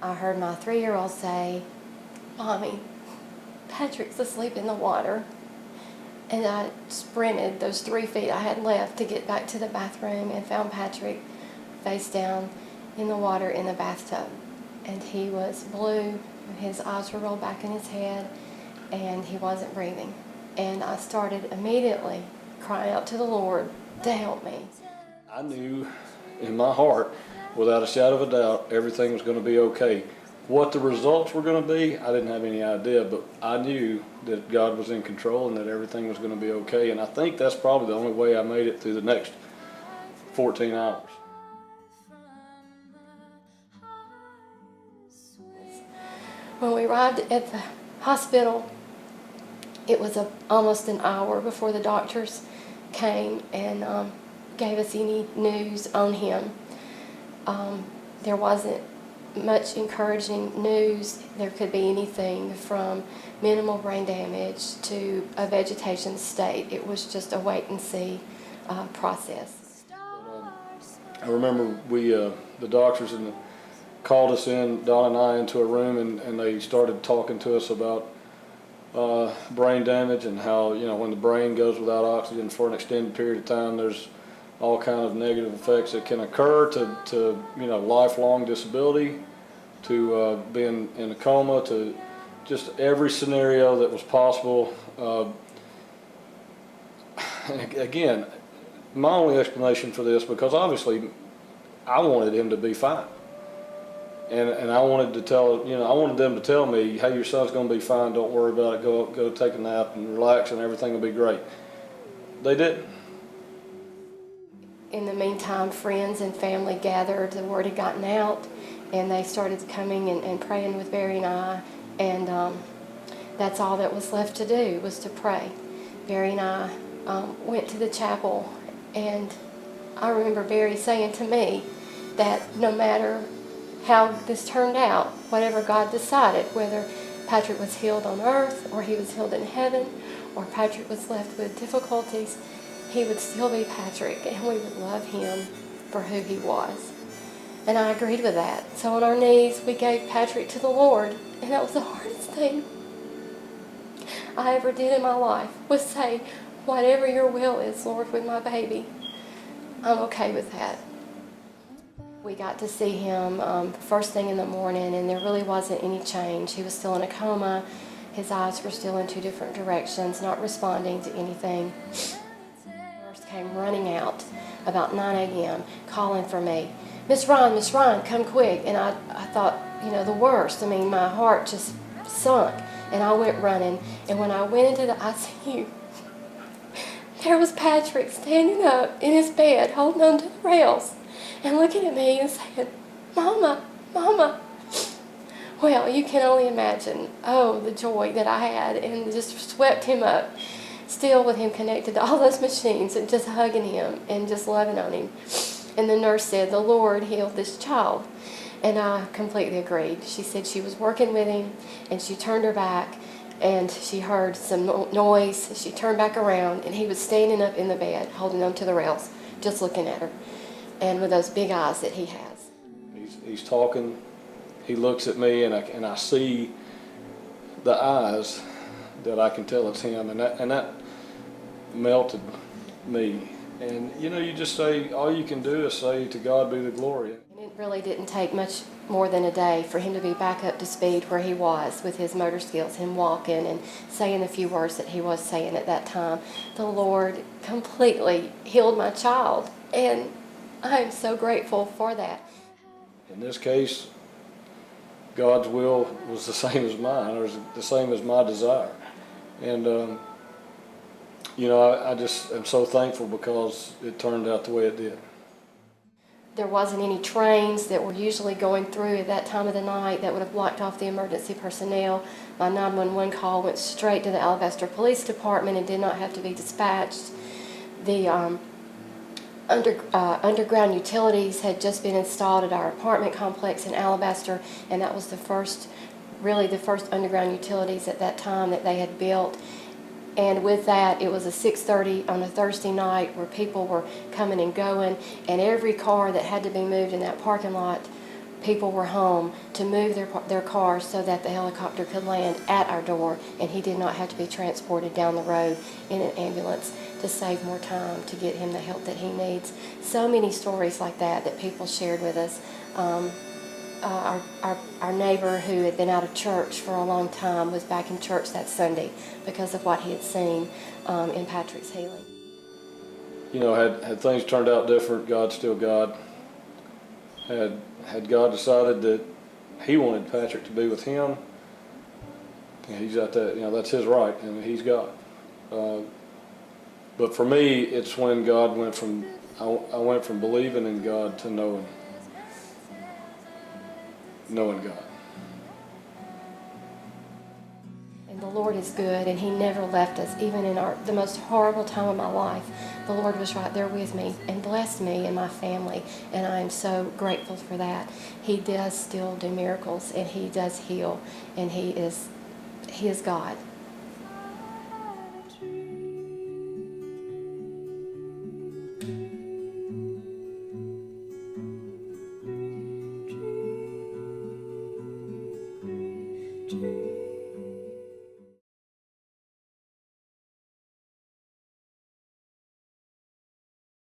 I heard my 3-year-old say, "Mommy, Patrick's asleep in the water." And I sprinted those 3 feet I had left to get back to the bathroom and found Patrick face down in the water in the bathtub. And he was blue, his eyes were rolled back in his head, and he wasn't breathing. And I started immediately crying out to the Lord to help me. I knew in my heart, without a shadow of a doubt, everything was going to be okay. What the results were going to be, I didn't have any idea, but I knew that God was in control and that everything was going to be okay. And I think that's probably the only way I made it through the next 14 hours. When we arrived at the hospital, it was almost an hour before the doctors came and gave us any news on him. There wasn't much encouraging news. There could be anything from minimal brain damage to a vegetation state. It was just a wait and see process. I remember the doctors called us in, Donna and I, into a room, and they started talking to us about brain damage and how, when the brain goes without oxygen for an extended period of time, there's all kind of negative effects that can occur to lifelong disability, to being in a coma, to just every scenario that was possible. Again, my only explanation for this, because obviously I wanted him to be fine. And I wanted to I wanted them to tell me, "Hey, your son's going to be fine. Don't worry about it. Go take a nap and relax, and everything will be great." They didn't. In the meantime, friends and family gathered. The word had gotten out, and they started coming and praying with Barry and I. And that's all that was left to do, was to pray. Barry and I went to the chapel, and I remember Barry saying to me that no matter how this turned out, whatever God decided, whether Patrick was healed on earth or he was healed in heaven or Patrick was left with difficulties, he would still be Patrick, and we would love him for who he was. And I agreed with that. So on our knees, we gave Patrick to the Lord, and that was the hardest thing I ever did in my life, was say, "Whatever your will is, Lord, with my baby, I'm okay with that." We got to see him first thing in the morning, and there really wasn't any change. He was still in a coma. His eyes were still in 2 different directions, not responding to anything. Nurse came running out about 9 a.m., calling for me. Miss Ryan, come quick." And I thought, the worst. I mean, my heart just sunk, and I went running. And when I went into the ICU, there was Patrick standing up in his bed, holding on to the rails, and looking at me and saying, "Mama, Mama." Well, you can only imagine, the joy that I had, and just swept him up, still with him connected to all those machines, and just hugging him and just loving on him. And the nurse said, "The Lord healed this child." And I completely agreed. She said she was working with him, and she turned her back, and she heard some noise. She turned back around, and he was standing up in the bed, holding on to the rails, just looking at her, and with those big eyes that he has. He's talking. He looks at me, and I see the eyes that I can tell it's him, and that melted me. And you just say, all you can do is say, "To God be the glory." And it really didn't take much more than a day for him to be back up to speed where he was with his motor skills, him walking and saying the few words that he was saying at that time. The Lord completely healed my child, and I am so grateful for that. In this case, God's will was the same as mine, or the same as my desire. And I just am so thankful because it turned out the way it did. There wasn't any trains that were usually going through at that time of the night that would have blocked off the emergency personnel. My 911 call went straight to the Alabaster Police Department and did not have to be dispatched. The underground utilities had just been installed at our apartment complex in Alabaster, and that was the first underground utilities at that time that they had built. And with that, it was a 6:30 on a Thursday night where people were coming and going, and every car that had to be moved in that parking lot people were home to move their cars so that the helicopter could land at our door, and he did not have to be transported down the road in an ambulance to save more time to get him the help that he needs. So many stories like that people shared with us. Our neighbor who had been out of church for a long time was back in church that Sunday because of what he had seen in Patrick's healing. You know, had things turned out different, God's still God. Had God decided that he wanted Patrick to be with him, he's got that, you know, that's his right, and he's God. But for me, it's when God went from, I went from believing in God to knowing God. And the Lord is good, and he never left us, even in the most horrible time of my life. The Lord was right there with me and blessed me and my family, and I am so grateful for that. He does still do miracles, and he does heal, and he is God.